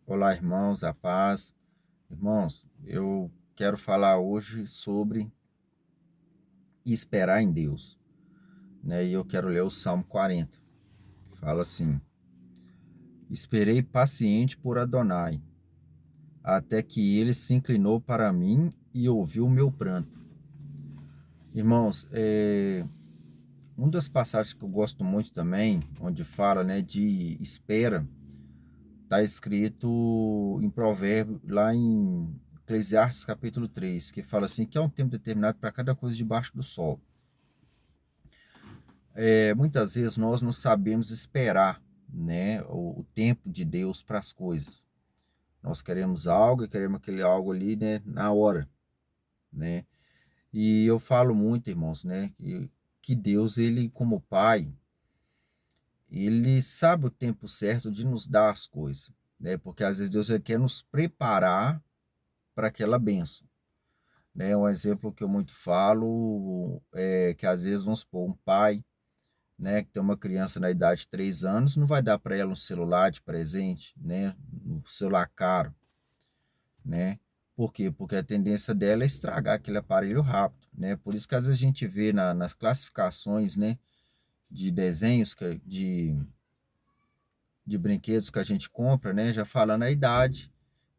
Olá, irmãos, a paz. Irmãos, eu quero falar hoje sobre esperar em Deus, né? E eu quero ler o Salmo 40. Fala assim: Esperei paciente por Adonai, até que ele se inclinou para mim e ouviu o meu pranto. Irmãos, uma das passagens que eu gosto muito também, onde fala, né, de espera, está escrito em Provérbio, lá em Eclesiastes capítulo 3, que fala assim, que é um tempo determinado para cada coisa debaixo do sol. Muitas vezes nós não sabemos esperar, né, o tempo de Deus para as coisas. Nós queremos algo e queremos aquele algo ali, né, na hora, né? E eu falo muito, irmãos, né, que Deus, ele como Pai, ele sabe o tempo certo de nos dar as coisas, né? Porque às vezes Deus ele quer nos preparar para aquela bênção, né? Um exemplo que eu muito falo é que às vezes, vamos supor, um pai, né, que tem uma criança na idade de 3 anos, não vai dar para ela um celular de presente, né, um celular caro, né? Por quê? Porque a tendência dela é estragar aquele aparelho rápido, né? Por isso que às vezes a gente vê nas classificações, né, de desenhos, de brinquedos que a gente compra, né, já falando a idade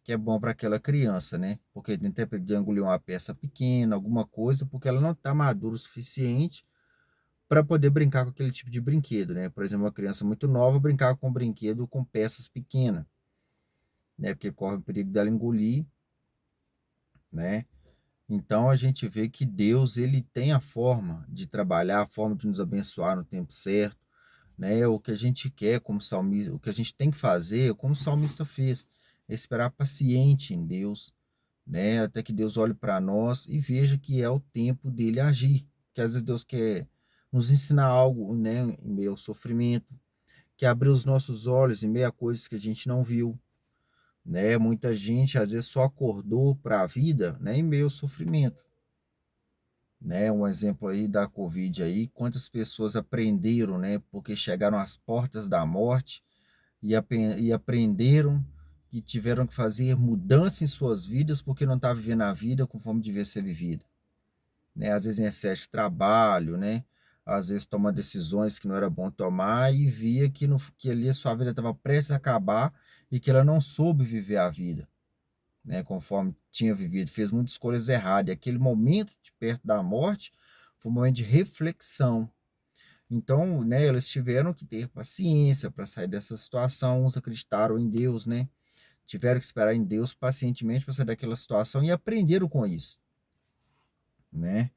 que é bom para aquela criança, né? Porque tem tempo de engolir uma peça pequena, alguma coisa, porque ela não está madura o suficiente para poder brincar com aquele tipo de brinquedo, né? Por exemplo, uma criança muito nova brincar com um brinquedo com peças pequenas, né? Porque corre o perigo dela engolir, né? Então a gente vê que Deus, ele tem a forma de trabalhar, a forma de nos abençoar no tempo certo, né? O que a gente quer como salmista, o que a gente tem que fazer, como o salmista fez, é esperar paciente em Deus, né? Até que Deus olhe para nós e veja que é o tempo dele agir. Que às vezes Deus quer nos ensinar algo, né, em meio ao sofrimento, que abrir os nossos olhos em meio a coisas que a gente não viu, né? Muita gente às vezes só acordou para a vida, né, em meio ao sofrimento, né? Um exemplo aí da Covid aí, quantas pessoas aprenderam, né, porque chegaram às portas da morte e aprenderam que tiveram que fazer mudança em suas vidas porque não estavam vivendo a vida conforme devia ser vivida, né? Às vezes em excesso de trabalho, né? Às vezes toma decisões que não era bom tomar e via que, que ali a sua vida estava prestes a acabar e que ela não soube viver a vida, né? Conforme tinha vivido, fez muitas escolhas erradas. E aquele momento de perto da morte foi um momento de reflexão. Então, né, eles tiveram que ter paciência para sair dessa situação. Uns acreditaram em Deus, né? Tiveram que esperar em Deus pacientemente para sair daquela situação e aprenderam com isso, né?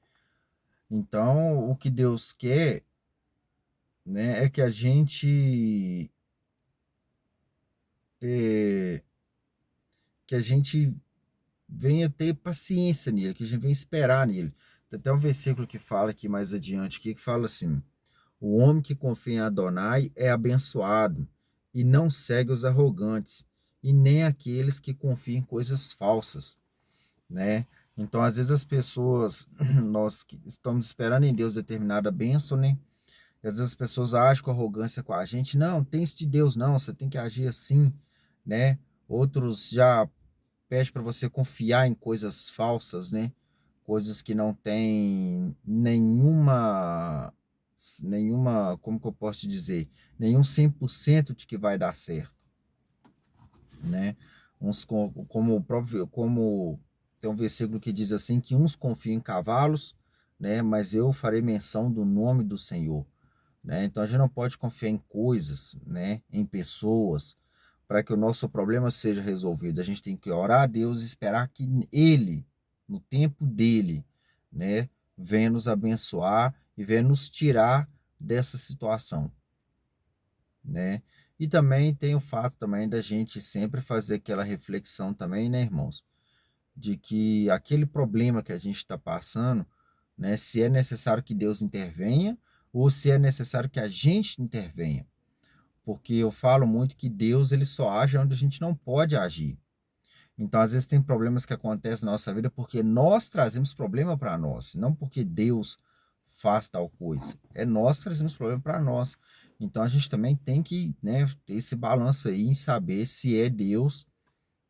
Então, o que Deus quer, né, é que a gente é, que a gente venha ter paciência nele, que a gente venha esperar nele. Tem até um versículo que fala aqui mais adiante, aqui, que fala assim: o homem que confia em Adonai é abençoado, e não segue os arrogantes, e nem aqueles que confiam em coisas falsas, né? Então, às vezes as pessoas, nós que estamos esperando em Deus determinada bênção, né? E às vezes as pessoas agem com arrogância com a gente. Não, tem isso de Deus, não. Você tem que agir assim, né? Outros já pedem para você confiar em coisas falsas, né? Coisas que não têm nenhuma, como que eu posso te dizer? Nenhum 100% de que vai dar certo, né? Uns como o próprio, como tem um versículo que diz assim, que uns confiam em cavalos, né? Mas eu farei menção do nome do Senhor, né? Então a gente não pode confiar em coisas, né, em pessoas, para que o nosso problema seja resolvido. A gente tem que orar a Deus e esperar que Ele, no tempo dele, né, venha nos abençoar e venha nos tirar dessa situação, né? E também tem o fato também da gente sempre fazer aquela reflexão também, né, irmãos, de que aquele problema que a gente está passando, né, se é necessário que Deus intervenha ou se é necessário que a gente intervenha. Porque eu falo muito que Deus, ele só age onde a gente não pode agir. Então, às vezes tem problemas que acontecem na nossa vida porque nós trazemos problema para nós, não porque Deus faz tal coisa. É nós que trazemos problema para nós. Então, a gente também tem que, né, ter esse balanço aí em saber se é Deus,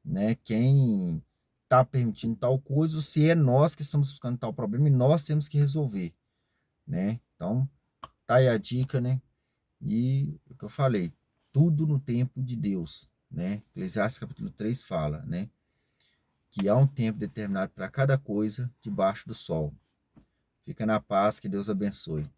né? Quem está permitindo tal coisa, ou se é nós que estamos buscando tal problema e nós temos que resolver, né? Então, tá aí a dica, né? E o que eu falei, tudo no tempo de Deus, né? Eclesiastes capítulo 3 fala, né? Que há um tempo determinado para cada coisa debaixo do sol. Fica na paz, que Deus abençoe.